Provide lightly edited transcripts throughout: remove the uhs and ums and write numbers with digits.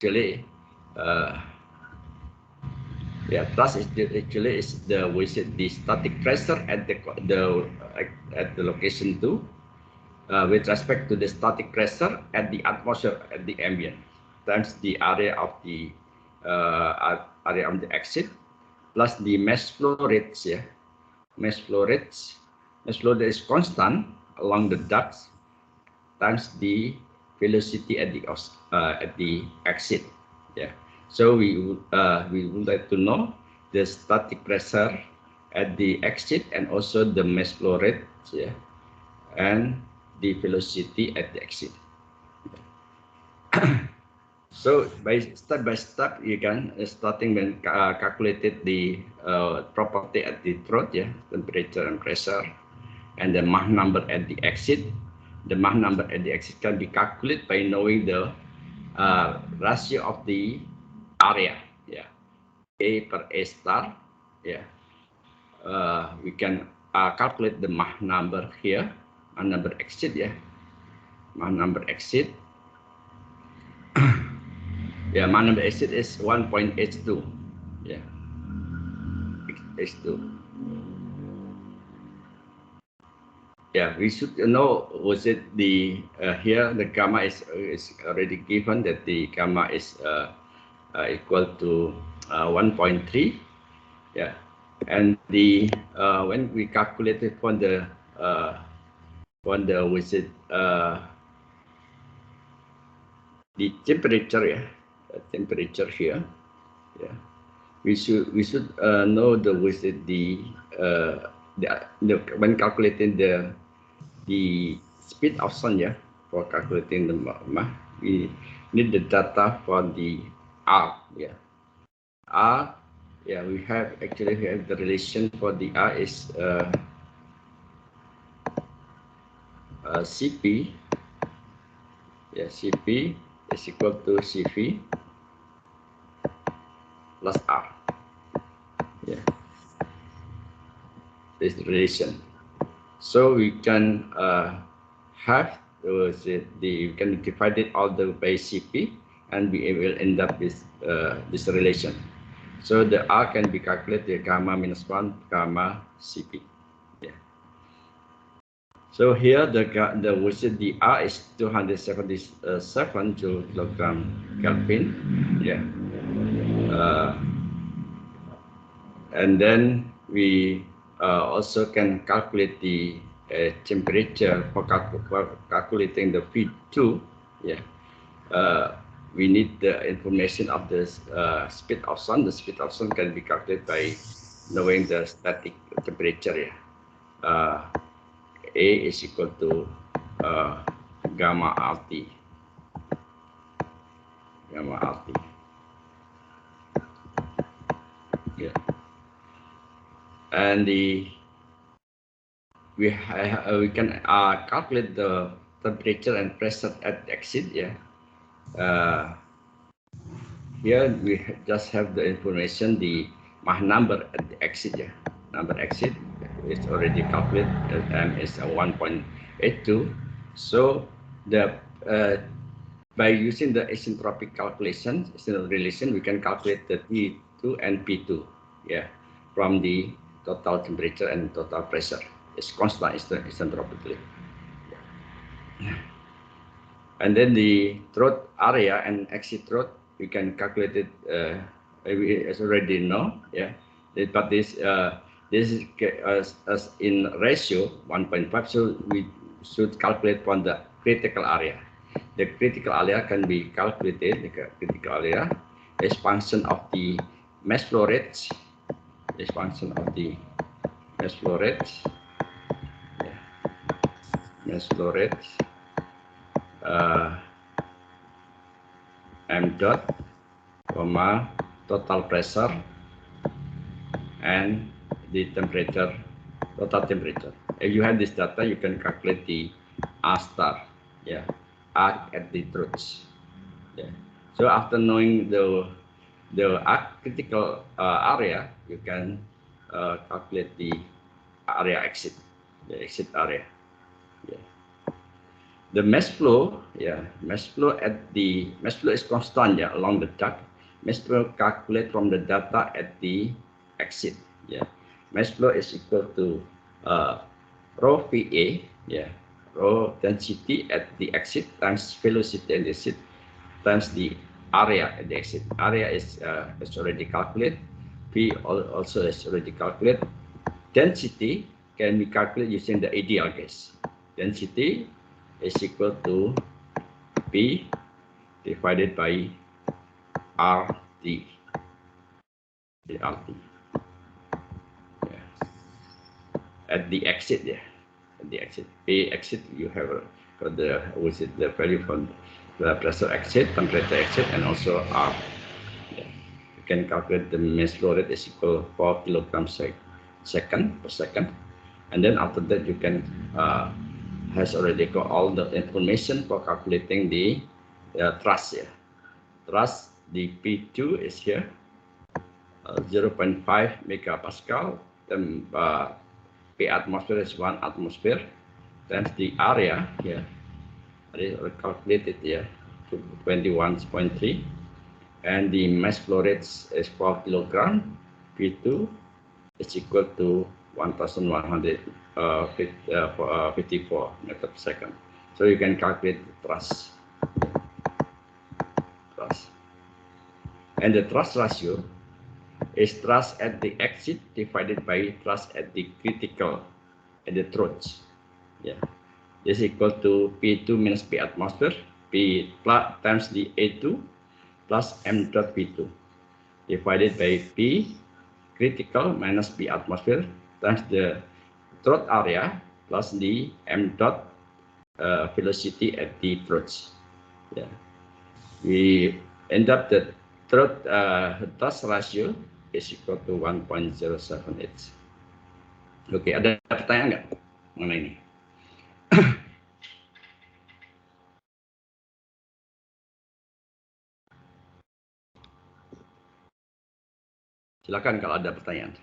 actually thrust is actually is the the static pressure at the location 2 with respect to the static pressure at the atmosphere at the ambient times the area of the exit plus the mass flow rates. Mass flow rate is constant along the ducts times the velocity at the exit. So we would like to know the static pressure at the exit and also the mass flow rate, and the velocity at the exit. So by step you can starting when calculated the property at the throat, temperature and pressure, and the Mach number at the exit. The Mach number at the exit can be calculated by knowing the ratio of the area, A per A star. We can calculate the Mach number here, Mach number exit, Mach number exit. Mach number exit is 1.82. H2. We should know, was it the here the gamma is already given that the gamma is equal to 1.3. And the when we calculated for the was it the temperature, temperature here, we should know the was it the when calculating the speed of sound, for calculating the Mach, we need the data for the R. R, we have the relation for the R is Cp. Cp is equal to Cv plus R. This relation. So we can have we can divide it all the by Cp, and we will end up with this relation. So the R can be calculated gamma minus 1 gamma Cp. So here the R is 277 joule kilogram Kelvin. And then we also can calculate the temperature for calculating the V2. We need the information of the speed of sound. The speed of sound can be calculated by knowing the static temperature. A is equal to gamma RT. And we can calculate the temperature and pressure at the exit. Here we just have the information, the Mach number at the exit. Number exit is already calculated. M is 1.82. So the by using the isentropic calculation, relation, we can calculate the T2 and P2. From the total temperature and total pressure. It's constant isentropically. And then the throat area and exit throat, we can calculate it. We already know, but this is as in ratio 1.5. So we should calculate from the critical area. The critical area can be calculated. The critical area is function of the mass flow rates. Is function of the mass flow rates. Mass flow rates. M dot, comma, total pressure, and the temperature, total temperature. If you have this data, you can calculate the R star, R at the throats. So after knowing the critical area, you can calculate the area exit, the exit area. the mass flow, mass flow is constant, along the duct. Mass flow calculate from the data at the exit, Mass flow is equal to rho VA, rho density at the exit times velocity at the exit times the area at the exit. Area is already calculated. V also is already calculated. Density can be calculated using the ideal case. Density is equal to P divided by RT. The RT. At the exit, at the exit. P exit, you have the value from the pressure exit, temperature exit, and also R. You can calculate the mass flow rate is equal to 4 kilograms per second, and then after that you can has already got all the information for calculating the thrust. Thrust, the P2 is here, 0.5 megapascal. Then P atmosphere is 1 atmosphere. Then the area here, is calculated here to 21.3, and the mass flow rate is 4 kilogram. P2 is equal to 1,154 meters per second. So you can calculate the thrust. And the thrust ratio is thrust at the exit divided by thrust at the critical, at the throat. This is equal to P2 minus P atmosphere, P plus times the A2 plus M dot P2 divided by P critical minus P atmosphere times the throat area plus the M dot velocity at the throats. We end up the throat thrust ratio is equal to 1.078. Oke, ada pertanyaan nggak mengenai ini? Silakan kalau ada pertanyaan.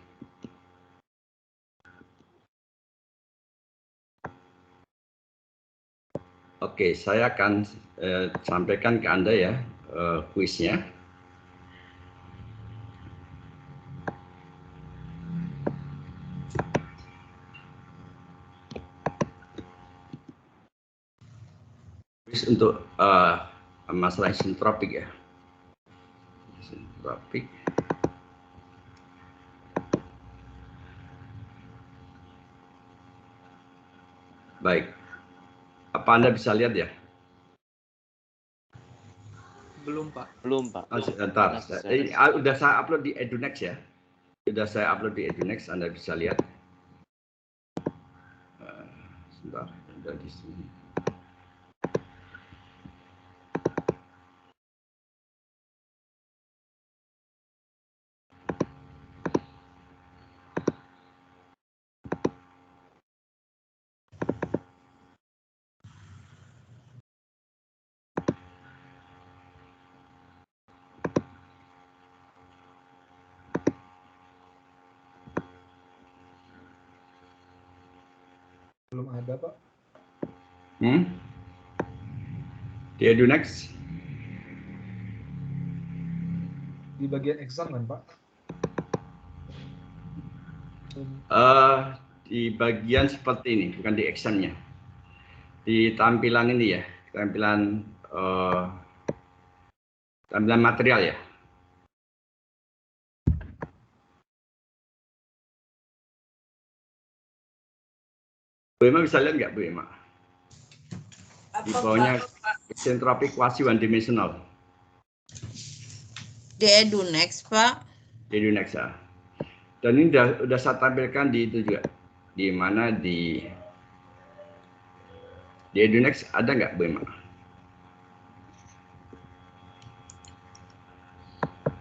Oke, saya akan sampaikan ke Anda ya kuisnya. Kuis untuk masalah isentropik ya. Isentropik. Baik. Apa Anda bisa lihat ya? Belum, Pak. Oh, sebentar. Udah saya upload di Edunext ya. Anda bisa lihat. Sebentar, ada di sini. Belum ada, Pak. Di Edunext? Di bagian exam kan, Pak? Di bagian seperti ini, bukan di examnya. Di tampilan ini ya, tampilan material ya. Bu Emma bisa lihat nggak Bu Emma? Di bawahnya isentropik quasi one dimensional. Di Edunext, Pak. Di Edunext ya. Dan ini udah saya tampilkan di itu juga. Di mana di Edunext ada nggak Bu Emma?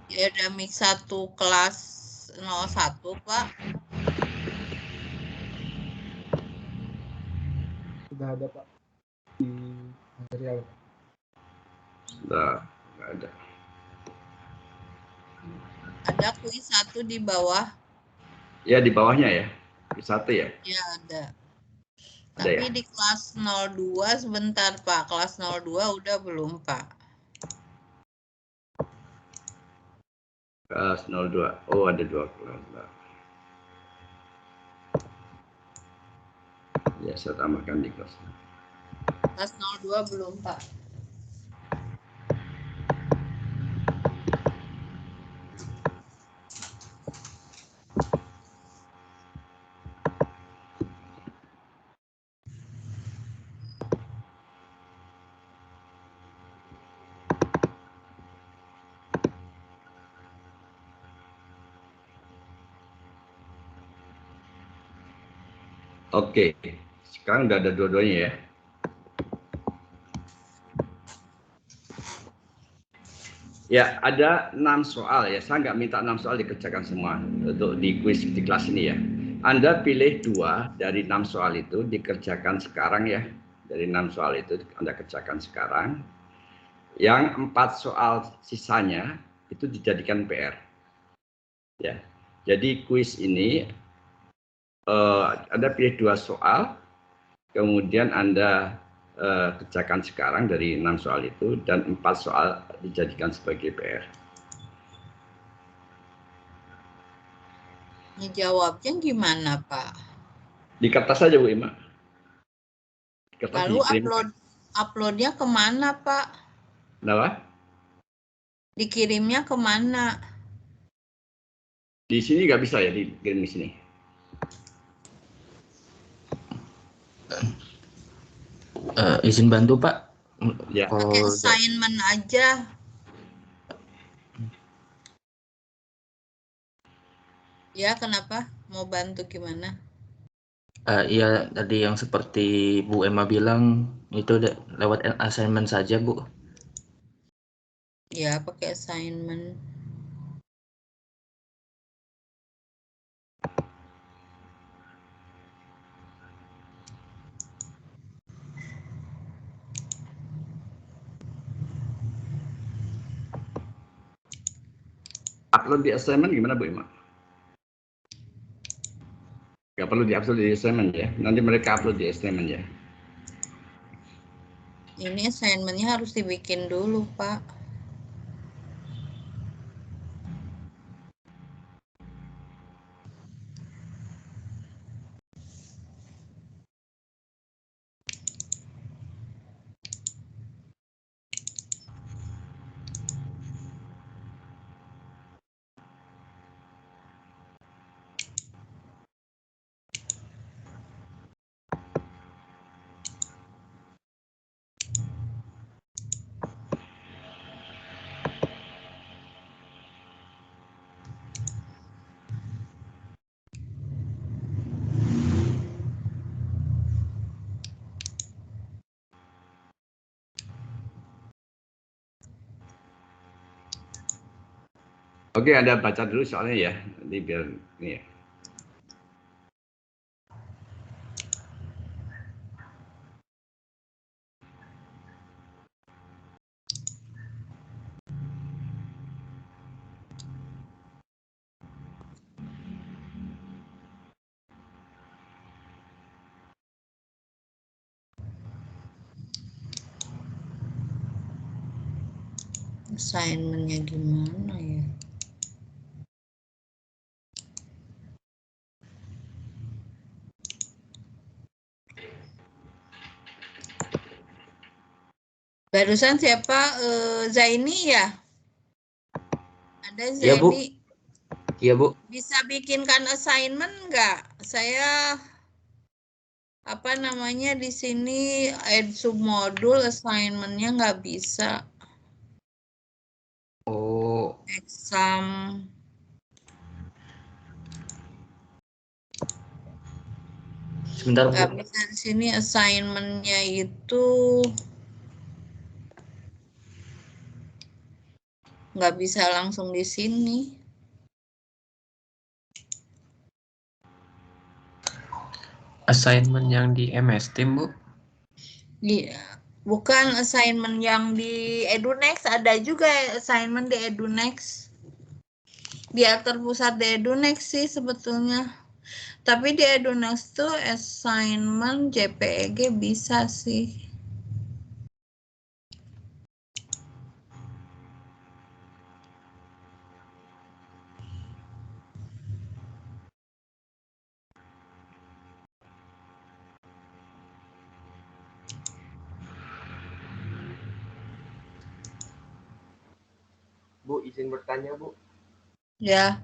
Ya, ada mix 1 kelas 01, Pak. Sudah ada, Pak. Di material. Sudah nggak ada. Ada kuis 1 di bawah. Ya, di bawahnya ya. Kuis 1 ya. Ya, ada. Tapi di kelas 02 sebentar Pak, kelas 02 udah belum Pak? Kelas 02, oh ada 2 kelas. Ya, saya tambahkan di kelas. Kelas 02 belum Pak? Oke, sekarang udah ada dua-duanya ya. Ya, ada 6 soal ya. Saya nggak minta 6 soal dikerjakan semua untuk di kuis di kelas ini ya. Anda pilih 2 dari 6 soal itu dikerjakan sekarang ya. Dari 6 soal itu Anda kerjakan sekarang. Yang 4 soal sisanya itu dijadikan PR. Ya. Jadi kuis ini Anda pilih 2 soal, kemudian Anda kerjakan sekarang dari 6 soal itu, dan 4 soal dijadikan sebagai PR. Jawabnya gimana Pak? Di kertas saja Bu Ima. Kertas Lalu dikirim. uploadnya kemana Pak? Kenapa? Dikirimnya kemana? Di sini nggak bisa ya dikirim di sini. Izin bantu Pak. Ya. Pakai assignment aja. Ya, kenapa? Mau bantu gimana? Iya, tadi yang seperti Bu Emma bilang itu lewat assignment saja Bu. Ya, pakai assignment. Upload di assignment gimana Bu Ima? Nggak perlu di-upload di assignment ya. Nanti mereka upload di assignment ya. Ini assignment-nya harus dibikin dulu, Pak. Oke, Anda baca dulu soalnya ya. Nanti biar ini ya. Assignment-nya gimana ya? Barusan siapa? Zaini ya? Ada Iya Bu. Zaini. Iya Bu. Bisa bikinkan assignment nggak? Saya apa namanya di sini add submodul assignment-nya nggak bisa. Oh, Exam. sebentar Nggak Bu. bisa di sini assignment-nya itu nggak bisa langsung di sini. Assignment yang di MS Team Bu. Iya, bukan assignment yang di Edunext, ada juga assignment di Edunext. Biar terpusat di Edunext sih sebetulnya. Tapi di Edunext tuh assignment JPEG bisa sih. Bu, izin bertanya, Bu. Ya.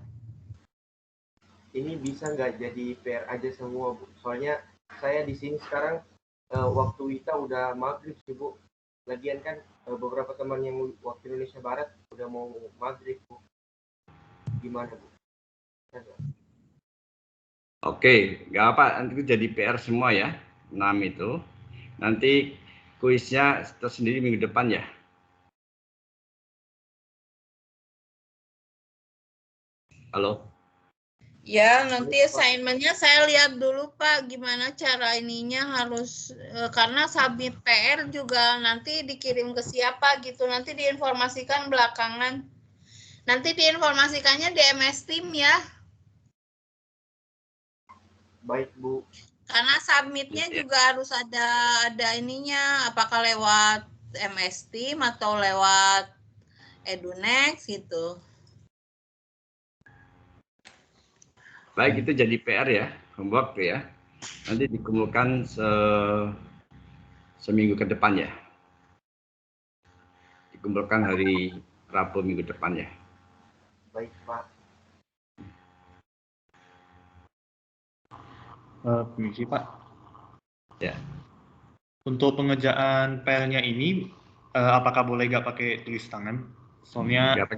Ini bisa nggak jadi PR aja semua, Bu? Soalnya saya di sini sekarang waktu Wita udah maghrib sih, Bu. Lagian kan beberapa teman yang waktu Indonesia Barat udah mau maghrib, Bu. Gimana, Bu? Oke, nggak apa, nanti jadi PR semua ya, 6 itu. Nanti kuisnya tersendiri minggu depan ya. Halo? Ya, nanti assignment-nya saya lihat dulu Pak, gimana cara ininya harus, karena submit PR juga nanti dikirim ke siapa gitu, nanti diinformasikan belakangan. Nanti diinformasikannya di MS Team ya. Baik, Bu. Karena submitnya juga harus ada ininya, apakah lewat MS Team atau lewat Edunext gitu. Baik, itu jadi PR ya, homework ya. Nanti dikumpulkan seminggu ke depan ya. Dikumpulkan hari Rabu minggu depan ya. Baik, Pak. Permisi, Pak. Ya. Untuk pengerjaan PR-nya ini, apakah boleh nggak pakai tulis tangan? Soalnya nggak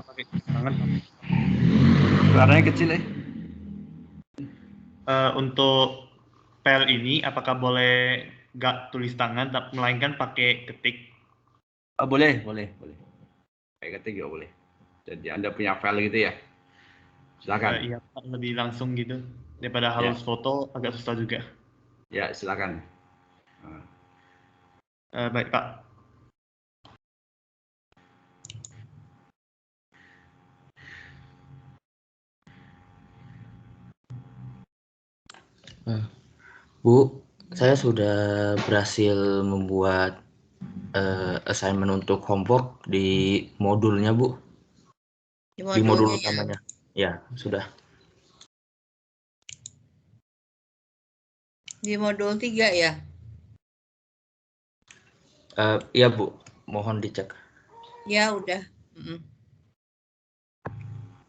pakai tulis tangan. Suaranya kecil ya. Untuk PR ini, apakah boleh nggak tulis tangan, melainkan pakai ketik? Oh, boleh. Kayak ketik juga boleh. Jadi Anda punya file gitu ya. Silakan. Iya, Pak, lebih langsung gitu. Daripada harus foto, agak susah juga. Ya, silakan. Baik, Pak. Bu, saya sudah berhasil membuat assignment untuk homework di modulnya, Bu. Di modul utamanya. Ya, sudah. Di modul 3 ya? Iya, Bu. Mohon dicek. Ya, udah.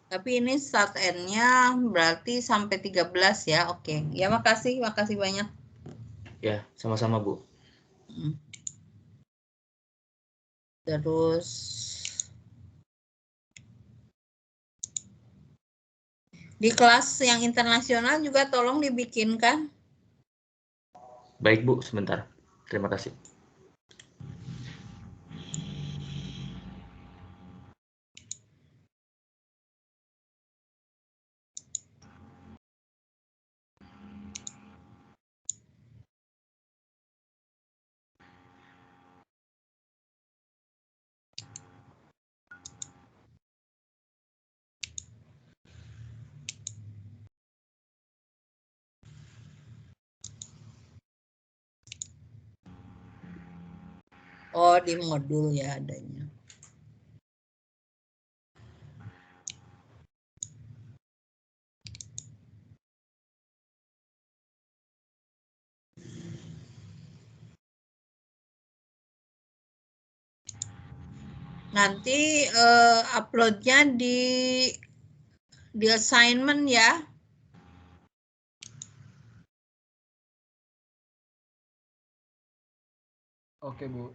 Tapi ini start end-nya berarti sampai 13 ya. Oke. Ya, makasih banyak. Ya, sama-sama, Bu. Terus di kelas yang internasional juga tolong dibikinkan. Baik, Bu, sebentar. Terima kasih. Oh, di modul ya adanya. Nanti uploadnya di assignment ya. Oke, Bu.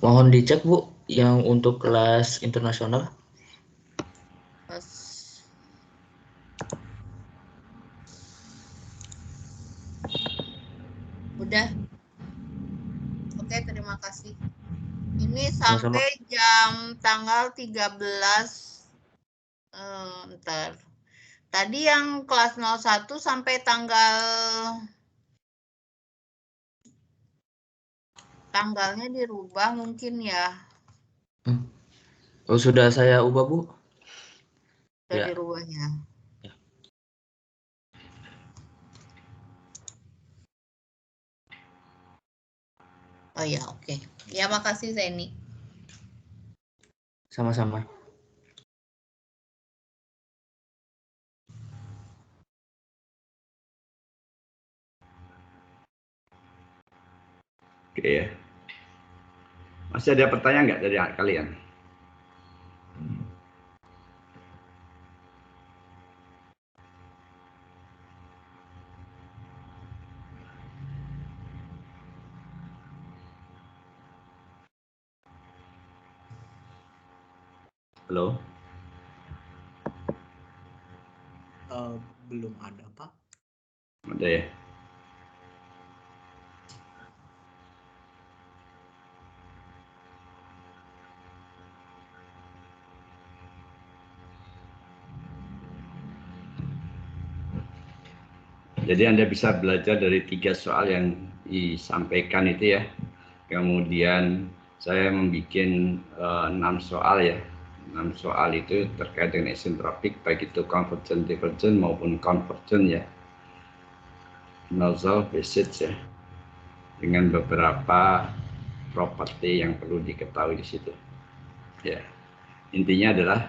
Mohon dicek, Bu, yang untuk kelas internasional. Udah. Oke, terima kasih. Ini Sama-sama. sampai jam tanggal 13. Ntar. Tadi yang kelas 01 sampai tanggalnya dirubah mungkin ya. Oh, sudah saya ubah, Bu. Sudah Ya. dirubahnya. Ya. Oh ya, oke. Ya, makasih Zeni. Sama-sama. Oke ya. Masih ada pertanyaan nggak dari kalian? Halo? Belum ada, Pak. Ada ya? Jadi Anda bisa belajar dari 3 soal yang disampaikan itu ya. Kemudian saya membuat 6 soal ya. 6 soal itu terkait dengan isentropik, baik itu convergent, divergent maupun convergent ya. Nozzle passage ya. Dengan beberapa properti yang perlu diketahui di situ. Ya. Intinya adalah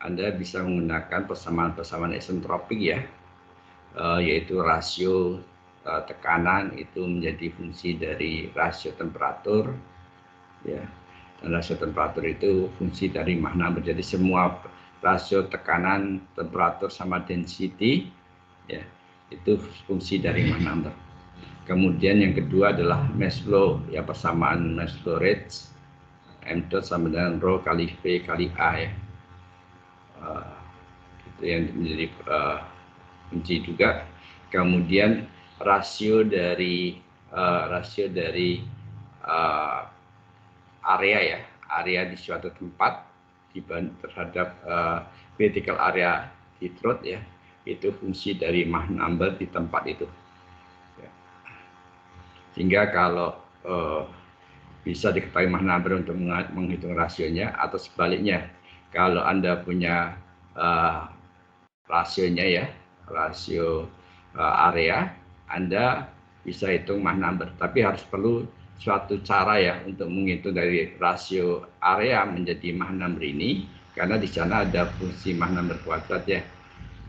Anda bisa menggunakan persamaan-persamaan isentropik ya. Yaitu rasio tekanan itu menjadi fungsi dari rasio temperatur ya, dan rasio temperatur itu fungsi dari Mach number. Jadi semua rasio tekanan, temperatur sama density ya, itu fungsi dari Mach number. Kemudian yang kedua adalah mass flow ya, persamaan mass flow rate m dot sama dengan rho kali v kali a ya. Itu yang menjadi kunci juga. Kemudian rasio dari area ya, area di suatu tempat terhadap vertical area di throat ya, itu fungsi dari Mach number di tempat itu ya. Sehingga kalau bisa diketahui Mach number untuk menghitung rasionya, atau sebaliknya kalau Anda punya rasionya ya, rasio area, Anda bisa hitung Mach number. Tapi harus perlu suatu cara ya untuk menghitung dari rasio area menjadi Mach number ini, karena di sana ada fungsi Mach number kuadrat ya.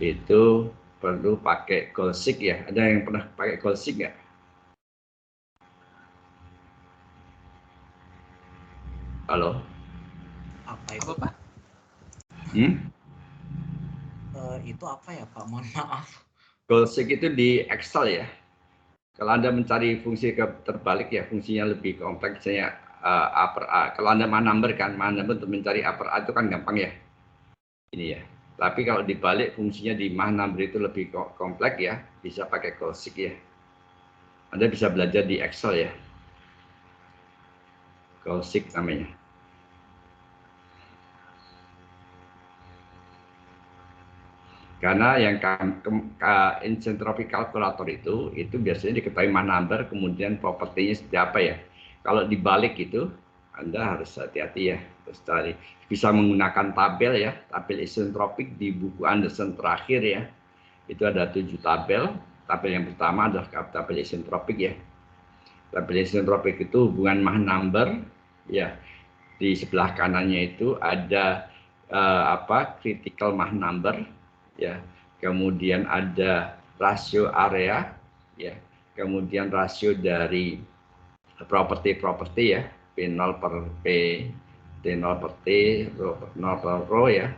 Itu perlu pakai Golsik ya. Ada yang pernah pakai Golsik nggak? Halo? Apa itu, Pak? Itu apa ya, Pak? Mohon maaf. Golsik itu di Excel ya. Kalau Anda mencari fungsi terbalik ya, fungsinya lebih kompleks, misalnya A per A. Kalau Anda Mach number kan, Mach number untuk mencari A per A itu kan gampang ya. Ini ya. Tapi kalau dibalik fungsinya di Mach number itu lebih kompleks ya, bisa pakai Golsik ya. Anda bisa belajar di Excel ya. Golsik namanya. Karena yang isentropic calculator itu biasanya diketahui Mach number, kemudian propertinya seperti apa ya. Kalau dibalik itu Anda harus hati-hati ya. Terus cari, bisa menggunakan tabel ya, tabel isentropik di buku Anderson terakhir ya. Itu ada 7 tabel. Tabel yang pertama adalah tabel isentropik ya. Tabel isentropik itu hubungan Mach number ya. Di sebelah kanannya itu ada critical Mach number ya, kemudian ada rasio area ya, kemudian rasio dari properti ya, P0 per P, T0 per T, rho 0 per rho ya.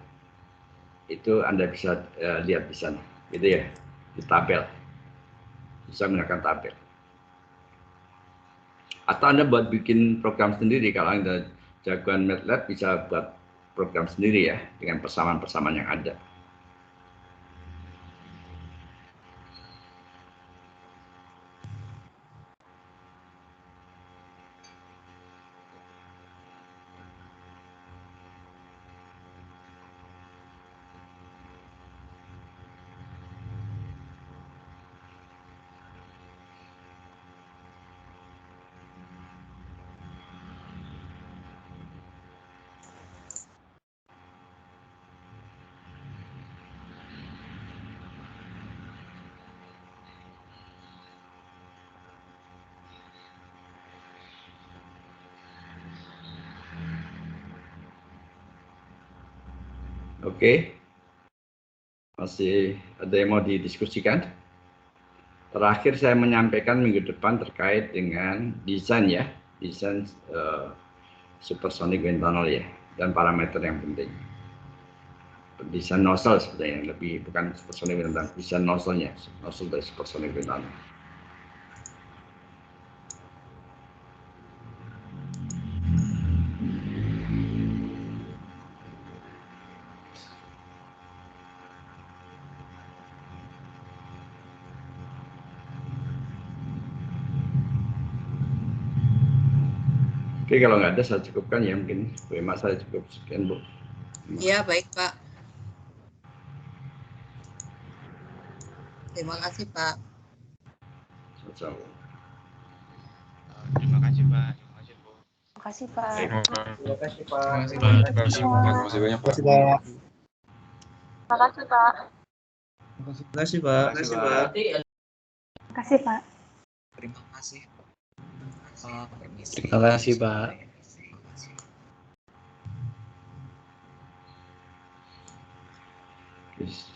Itu Anda bisa lihat di sana gitu ya, di tabel. Bisa menggunakan tabel. Atau Anda buat bikin program sendiri. Kalau Anda jagoan MATLAB bisa buat program sendiri ya, dengan persamaan-persamaan yang ada. Oke. Masih ada yang mau didiskusikan? Terakhir saya menyampaikan minggu depan terkait dengan desain ya, desain supersonic wind tunnel ya, dan parameter yang penting. Desain nozzle sebenarnya lebih bukan supersonic wind tunnel, desain nozzle-nya, nozzle dari supersonic wind tunnel. Oke, kalau nggak ada saya cukupkan ya, mungkin Bu Emma saya cukup sekian Bu. Iya, baik Pak. Terima kasih Pak. Sama-sama. Terima kasih Pak. Terima kasih Bu. Terima kasih Pak. Terima kasih Pak. Terima kasih banyak Pak. Terima kasih Pak. Terima kasih Pak. Terima kasih Pak. Terima kasih Pak. Terima kasih. Terima kasih, Pak. Yes.